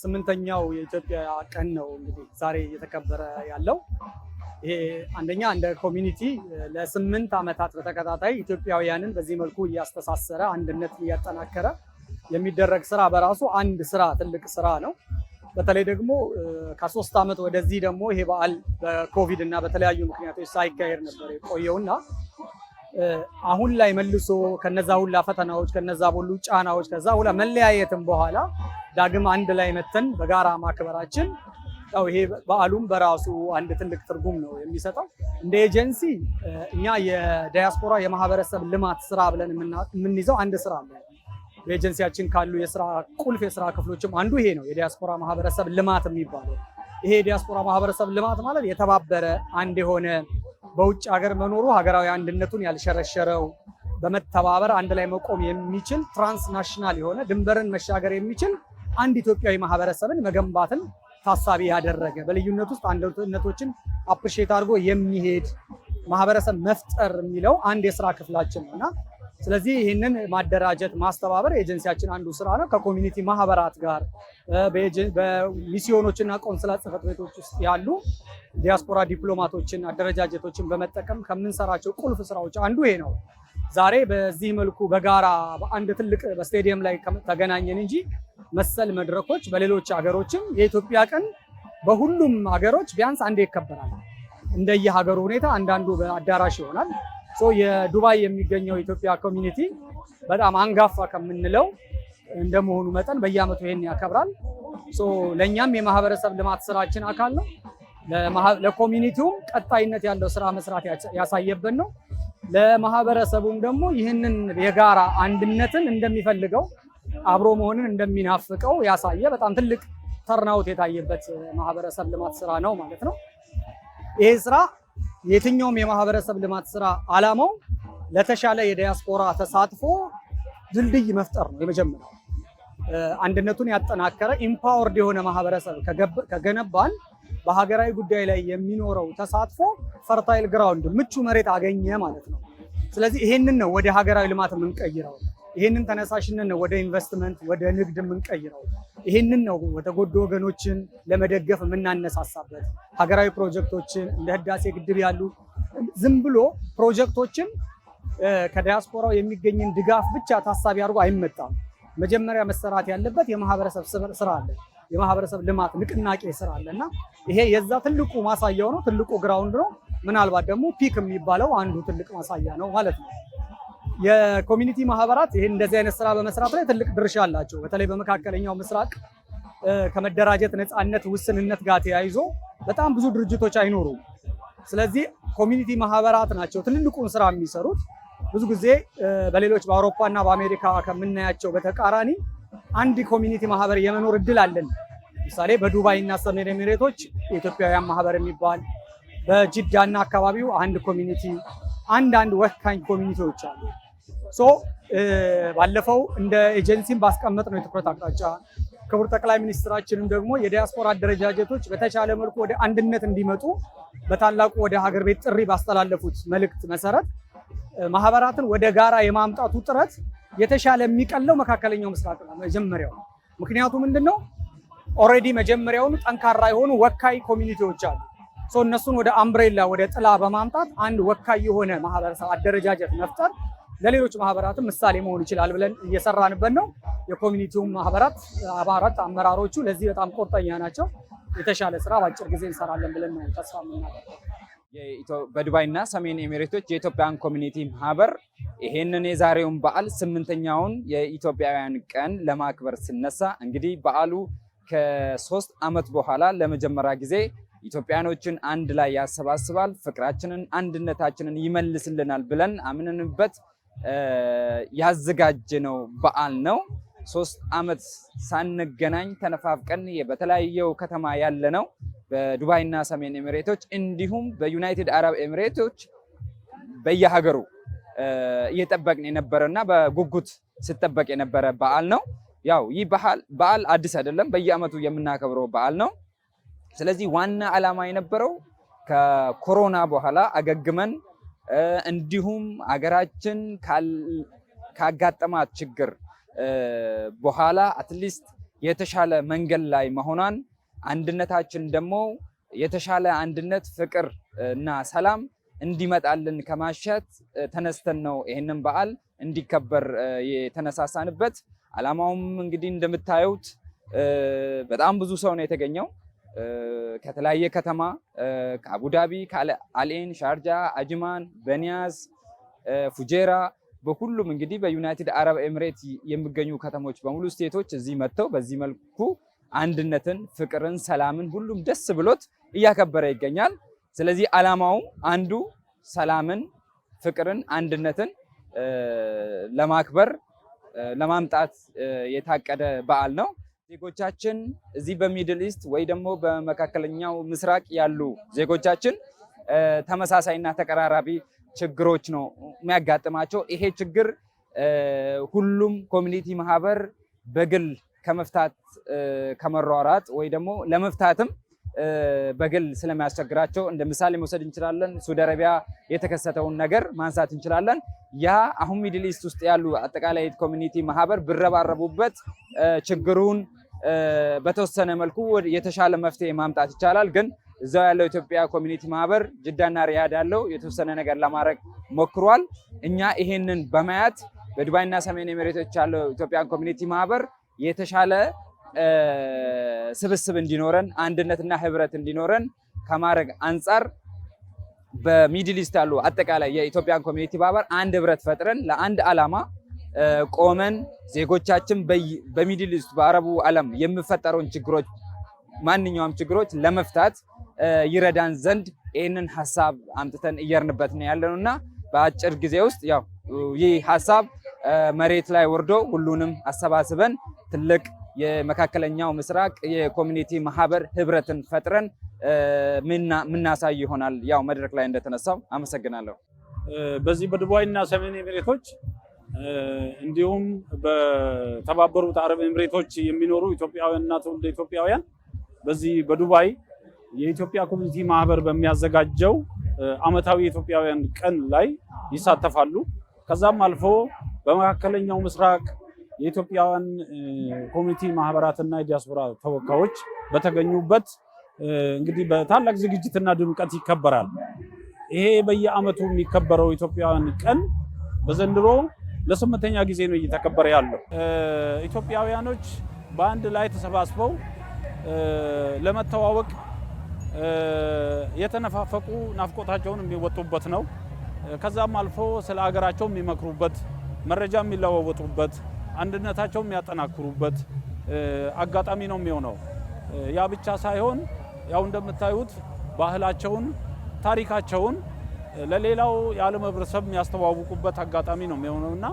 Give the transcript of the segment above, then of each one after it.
ስምንተኛው የኢትዮጵያ ቀን ነው እንግዲህ ዛሬ እየተከበረ ያለው። ይሄ አንደኛ እንደ ኮሚኒቲ ለ8 ዓመታት በተከታታይ ኢትዮጵያውያንን በዚህ መልኩ እያስተሳሰረ አንድነት እያጠናከረ የሚደረግ ስራ በራሱ አንድ ስራ ትልቅ ስራ ነው። በተለይ ደግሞ ከ3 ዓመት ወደዚህ ደግሞ ይሄ በዓል በኮቪድ እና በተለያዩ ምክንያቶች ሳይካሄድ ነበር የቆየውና አሁን ላይ መልሶ ከነዛ ሁላ ፈተናዎች ከነዛ ሁሉ ጫናዎች ከዛ ሁላ መለያየትም በኋላ ዳግም አንድ ላይ መተን በጋራ ማክበራችን ያው ይሄ በዓሉም በራሱ አንድ ትልቅ ትርጉም ነው የሚሰጠው። እንደ ኤጀንሲ እኛ የዳያስፖራ የማህበረሰብ ልማት ስራ ብለን የምንይዘው አንድ ስራ አለ። በኤጀንሲያችን ካሉ የስራ ቁልፍ የስራ ክፍሎችም አንዱ ይሄ ነው፣ የዳያስፖራ ማህበረሰብ ልማት የሚባለው። ይሄ የዳያስፖራ ማህበረሰብ ልማት ማለት የተባበረ አንድ የሆነ በውጭ ሀገር መኖሩ ሀገራዊ አንድነቱን ያልሸረሸረው በመተባበር አንድ ላይ መቆም የሚችል ትራንስናሽናል የሆነ ድንበርን መሻገር የሚችል አንድ ኢትዮጵያዊ ማህበረሰብን መገንባትን ታሳቢ ያደረገ በልዩነት ውስጥ አንድነቶችን አፕሪሼት አድርጎ የሚሄድ ማህበረሰብ መፍጠር የሚለው አንድ የስራ ክፍላችን ነውና ስለዚህ ይህንን ማደራጀት ማስተባበር ኤጀንሲያችን አንዱ ስራ ነው። ከኮሚኒቲ ማህበራት ጋር በሚስዮኖችና ቆንስላ ጽሕፈት ቤቶች ውስጥ ያሉ ዲያስፖራ ዲፕሎማቶችን አደረጃጀቶችን በመጠቀም ከምንሰራቸው ቁልፍ ስራዎች አንዱ ይሄ ነው። ዛሬ በዚህ መልኩ በጋራ በአንድ ትልቅ በስቴዲየም ላይ ተገናኘን እንጂ መሰል መድረኮች በሌሎች ሀገሮችም የኢትዮጵያ ቀን በሁሉም ሀገሮች ቢያንስ አንዴ ይከበራል። እንደየሀገሩ ሁኔታ አንዳንዱ በአዳራሽ ይሆናል። የዱባይ የሚገኘው ኢትዮጵያ ኮሚኒቲ በጣም አንጋፋ ከምንለው እንደመሆኑ መጠን በየዓመቱ ይሄን ያከብራል። ለኛም የማህበረሰብ ልማት ስራችን አካል ነው። ለኮሚኒቲውም ቀጣይነት ያለው ስራ መስራት ያሳየበት ነው። ለማህበረሰቡም ደግሞ ይህንን የጋራ አንድነትን እንደሚፈልገው አብሮ መሆንን እንደሚናፍቀው ያሳየ በጣም ትልቅ ተርናውት የታየበት ማህበረሰብ ልማት ስራ ነው ማለት ነው። ይሄ ስራ የትኛውም የማህበረሰብ ልማት ስራ ዓላማው ለተሻለ የዲያስፖራ ተሳትፎ ድልድይ መፍጠር ነው። የመጀመሪያው አንድነቱን ያጠናከረ ኢምፓወርድ የሆነ ማህበረሰብ ከገነባን በሀገራዊ ጉዳይ ላይ የሚኖረው ተሳትፎ ፈርታይል ግራውንድ ምቹ መሬት አገኘ ማለት ነው። ስለዚህ ይሄንን ነው ወደ ሀገራዊ ልማት የምንቀይረው። ይሄንን ተነሳሽነት ነው ወደ ኢንቨስትመንት ወደ ንግድ የምንቀይረው። ይሄንን ነው የተጎዱ ወገኖችን ለመደገፍ የምናነሳሳበት። ሀገራዊ ፕሮጀክቶችን እንደ ህዳሴ ግድብ ያሉ ዝም ብሎ ፕሮጀክቶችን ከዲያስፖራው የሚገኝን ድጋፍ ብቻ ታሳቢ አድርጎ አይመጣም። መጀመሪያ መሰራት ያለበት የማህበረሰብ ስራ አለ፣ የማህበረሰብ ልማት ንቅናቄ ስራ አለና ይሄ የዛ ትልቁ ማሳያው ነው፣ ትልቁ ግራውንድ ነው። ምናልባት ደግሞ ፒክ የሚባለው አንዱ ትልቅ ማሳያ ነው ማለት ነው። የኮሚኒቲ ማህበራት ይሄን እንደዚህ አይነት ስራ በመስራት ላይ ትልቅ ድርሻ አላቸው። በተለይ በመካከለኛው ምስራቅ ከመደራጀት ነፃነት ውስንነት ጋር ተያይዞ በጣም ብዙ ድርጅቶች አይኖሩም። ስለዚህ ኮሚኒቲ ማህበራት ናቸው ትልልቁን ስራ የሚሰሩት። ብዙ ጊዜ በሌሎች በአውሮፓና በአሜሪካ ከምናያቸው በተቃራኒ አንድ ኮሚኒቲ ማህበር የመኖር እድል አለን። ለምሳሌ በዱባይ እና ሰሜን ኤሚሬቶች የኢትዮጵያውያን ማህበር የሚባል በጅዳና አካባቢው አንድ ኮሚኒቲ አንድ ወካኝ ኮሚኒቲዎች አሉ። ባለፈው እንደ ኤጀንሲም ባስቀመጥ ነው የትኩረት አቅጣጫ ክቡር ጠቅላይ ሚኒስትራችንም ደግሞ የዲያስፖራ አደረጃጀቶች በተቻለ መልኩ ወደ አንድነት እንዲመጡ በታላቁ ወደ ሀገር ቤት ጥሪ ባስተላለፉት መልእክት መሰረት ማህበራትን ወደ ጋራ የማምጣቱ ጥረት የተሻለ የሚቀለው መካከለኛው ምስራቅ ነው መጀመሪያው። ምክንያቱ ምንድነው? ኦልሬዲ መጀመሪያውኑ ጠንካራ የሆኑ ወካይ ኮሚኒቲዎች አሉ። እነሱን ወደ አምብሬላ ወደ ጥላ በማምጣት አንድ ወካይ የሆነ ማህበረሰብ አደረጃጀት መፍጠር ለሌሎች ማህበራትም ምሳሌ መሆን ይችላል ብለን እየሰራንበት ነው። የኮሚኒቲውም ማህበራት አመራሮቹ ለዚህ በጣም ቁርጠኛ ናቸው። የተሻለ ስራ በአጭር ጊዜ እንሰራለን ብለን ነው ተስፋ የምናደርገው። በዱባይና ሰሜን ኤሚሬቶች የኢትዮጵያን ኮሚኒቲ ማህበር ይሄንን የዛሬውን በዓል 8ኛውን የኢትዮጵያውያን ቀን ለማክበር ሲነሳ እንግዲህ በዓሉ ከ3 ዓመት በኋላ ለመጀመሪያ ጊዜ ኢትዮጵያኖችን አንድ ላይ ያሰባስባል፣ ፍቅራችንን አንድነታችንን ይመልስልናል ብለን አምነንበት ያዘጋጀነው በዓል ነው። 3 ዓመት ሳንገናኝ ተነፋፍቀን በተለያየው ከተማ ያለነው በዱባይና ሰሜን ኤሚሬቶች እንዲሁም በዩናይትድ አረብ ኤሚሬቶች በየሀገሩ እየጠበቅን የነበረና በጉጉት ሲጠበቅ የነበረ በዓል ነው። ያው ይህ በዓል አዲስ አይደለም፣ በየዓመቱ የምናከብረው በዓል ነው። ስለዚህ ዋና ዓላማ የነበረው ከኮሮና በኋላ አገግመን እንዲሁም አገራችን ካጋጠማት ችግር በኋላ አትሊስት የተሻለ መንገድ ላይ መሆኗን አንድነታችን ደግሞ የተሻለ አንድነት፣ ፍቅር እና ሰላም እንዲመጣልን ከማሸት ተነስተን ነው ይሄንን በዓል እንዲከበር የተነሳሳንበት። ዓላማውም እንግዲህ እንደምታዩት በጣም ብዙ ሰው ነው የተገኘው ከተለያየ ከተማ ከአቡዳቢ፣ ከአልኤን፣ ሻርጃ፣ አጅማን፣ በኒያዝ፣ ፉጄራ በሁሉም እንግዲህ በዩናይትድ አረብ ኤምሬት የሚገኙ ከተሞች በሙሉ ስቴቶች እዚህ መጥተው በዚህ መልኩ አንድነትን፣ ፍቅርን፣ ሰላምን ሁሉም ደስ ብሎት እያከበረ ይገኛል። ስለዚህ ዓላማው አንዱ ሰላምን፣ ፍቅርን፣ አንድነትን ለማክበር ለማምጣት የታቀደ በዓል ነው። ዜጎቻችን እዚህ በሚድል ኢስት ወይ ደግሞ በመካከለኛው ምስራቅ ያሉ ዜጎቻችን ተመሳሳይና ተቀራራቢ ችግሮች ነው የሚያጋጥማቸው። ይሄ ችግር ሁሉም ኮሚኒቲ ማህበር በግል ከመፍታት ከመሯሯጥ ወይ ደግሞ ለመፍታትም በግል ስለሚያስቸግራቸው እንደ ምሳሌ መውሰድ እንችላለን። ሳውዲ አረቢያ የተከሰተውን ነገር ማንሳት እንችላለን። ያ አሁን ሚድል ኢስት ውስጥ ያሉ አጠቃላይ ኮሚኒቲ ማህበር ብረባረቡበት ችግሩን በተወሰነ መልኩ የተሻለ መፍትሄ ማምጣት ይቻላል። ግን እዛው ያለው ኢትዮጵያ ኮሚኒቲ ማህበር ጅዳና ሪያድ ያለው የተወሰነ ነገር ለማድረግ ሞክሯል። እኛ ይሄንን በማየት በዱባይና ሰሜን ኤሚሬቶች ያለው ኢትዮጵያን ኮሚኒቲ ማህበር የተሻለ ስብስብ እንዲኖረን አንድነትና ህብረት እንዲኖረን ከማድረግ አንጻር በሚድል ኢስት ያሉ አጠቃላይ የኢትዮጵያን ኮሚኒቲ ማህበር አንድ ህብረት ፈጥረን ለአንድ ዓላማ ቆመን ዜጎቻችን በሚድል ኢስት በአረቡ ዓለም የሚፈጠረውን ችግሮች ማንኛውም ችግሮች ለመፍታት ይረዳን ዘንድ ይህንን ሐሳብ አምጥተን እየርንበት ነው ያለውና በአጭር ጊዜ ውስጥ ያው ይህ ሐሳብ መሬት ላይ ወርዶ ሁሉንም አሰባስበን ትልቅ የመካከለኛው ምስራቅ የኮሚኒቲ ማህበር ህብረትን ፈጥረን ምናሳይ ይሆናል። ያው መድረክ ላይ እንደተነሳው አመሰግናለሁ። በዚህ በዱባይና ሰሜን ኤሚሬቶች እንዲሁም በተባበሩት አረብ ኤሚሬቶች የሚኖሩ ኢትዮጵያውያንና ትውልደ ኢትዮጵያውያን በዚህ በዱባይ የኢትዮጵያ ኮሚኒቲ ማህበር በሚያዘጋጀው ዓመታዊ የኢትዮጵያውያን ቀን ላይ ይሳተፋሉ። ከዛም አልፎ በመካከለኛው ምስራቅ የኢትዮጵያውያን ኮሚኒቲ ማህበራትና የዲያስፖራ ተወካዮች በተገኙበት እንግዲህ በታላቅ ዝግጅትና ድምቀት ይከበራል። ይሄ በየዓመቱ የሚከበረው ኢትዮጵያውያን ቀን በዘንድሮ ለ8ኛ ጊዜ ነው እየተከበረ ያለው። ኢትዮጵያውያኖች በአንድ ላይ ተሰባስበው ለመተዋወቅ የተነፋፈቁ ናፍቆታቸውን የሚወጡበት ነው። ከዛም አልፎ ስለ ሀገራቸው የሚመክሩበት፣ መረጃ የሚለዋወጡበት፣ አንድነታቸው የሚያጠናክሩበት አጋጣሚ ነው የሚሆነው። ያ ብቻ ሳይሆን ያው እንደምታዩት ባህላቸውን፣ ታሪካቸውን ለሌላው የዓለም ህብረተሰብ የሚያስተዋውቁበት አጋጣሚ ነው የሚሆነውና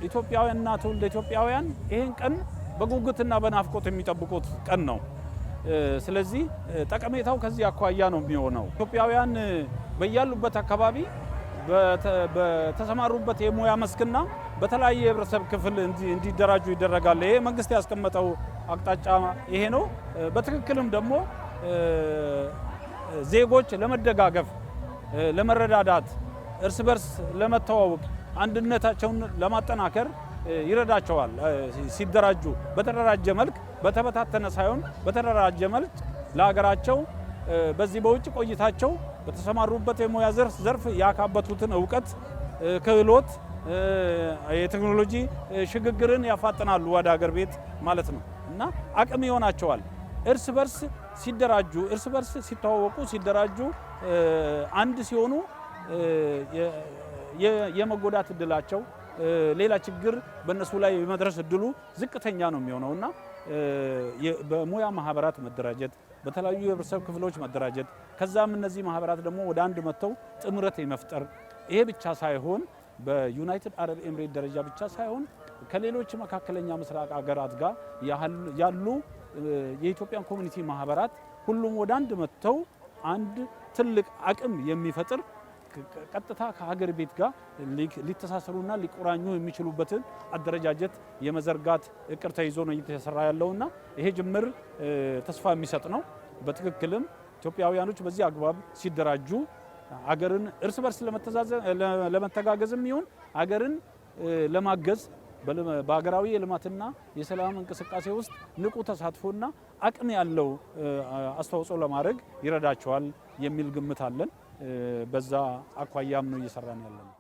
ኢትዮጵያውያንና ትውልደ ኢትዮጵያውያን ይህን ቀን በጉጉትና በናፍቆት የሚጠብቁት ቀን ነው። ስለዚህ ጠቀሜታው ከዚህ አኳያ ነው የሚሆነው። ኢትዮጵያውያን በያሉበት አካባቢ በተሰማሩበት የሙያ መስክና በተለያየ የህብረተሰብ ክፍል እንዲደራጁ ይደረጋል። ይሄ መንግስት ያስቀመጠው አቅጣጫ ይሄ ነው። በትክክልም ደግሞ ዜጎች ለመደጋገፍ፣ ለመረዳዳት፣ እርስ በርስ ለመተዋወቅ፣ አንድነታቸውን ለማጠናከር ይረዳቸዋል። ሲደራጁ በተደራጀ መልክ በተበታተነ ሳይሆን በተደራጀ መልክ ለሀገራቸው በዚህ በውጭ ቆይታቸው በተሰማሩበት የሙያ ዘርፍ ያካበቱትን እውቀት፣ ክህሎት፣ የቴክኖሎጂ ሽግግርን ያፋጥናሉ ወደ ሀገር ቤት ማለት ነው እና አቅም ይሆናቸዋል። እርስ በርስ ሲደራጁ፣ እርስ በርስ ሲተዋወቁ፣ ሲደራጁ፣ አንድ ሲሆኑ የመጎዳት እድላቸው ሌላ ችግር በእነሱ ላይ የመድረስ እድሉ ዝቅተኛ ነው የሚሆነውና በሙያ ማህበራት መደራጀት፣ በተለያዩ የህብረተሰብ ክፍሎች መደራጀት፣ ከዛም እነዚህ ማህበራት ደግሞ ወደ አንድ መጥተው ጥምረት የመፍጠር ይሄ ብቻ ሳይሆን በዩናይትድ አረብ ኤምሬት ደረጃ ብቻ ሳይሆን ከሌሎች መካከለኛ ምስራቅ ሀገራት ጋር ያሉ የኢትዮጵያን ኮሚኒቲ ማህበራት ሁሉም ወደ አንድ መጥተው አንድ ትልቅ አቅም የሚፈጥር ቀጥታ ከሀገር ቤት ጋር ሊተሳሰሩና ሊቆራኙ የሚችሉበትን አደረጃጀት የመዘርጋት እቅድ ተይዞ ነው እየተሰራ ያለውና ይሄ ጅምር ተስፋ የሚሰጥ ነው። በትክክልም ኢትዮጵያውያኖች በዚህ አግባብ ሲደራጁ ሀገርን እርስ በርስ ለመተጋገዝም ይሁን ሀገርን ለማገዝ በሀገራዊ የልማትና የሰላም እንቅስቃሴ ውስጥ ንቁ ተሳትፎና አቅም ያለው አስተዋጽኦ ለማድረግ ይረዳቸዋል የሚል ግምት አለን። በዛ አኳያም ነው እየሰራን ያለነው።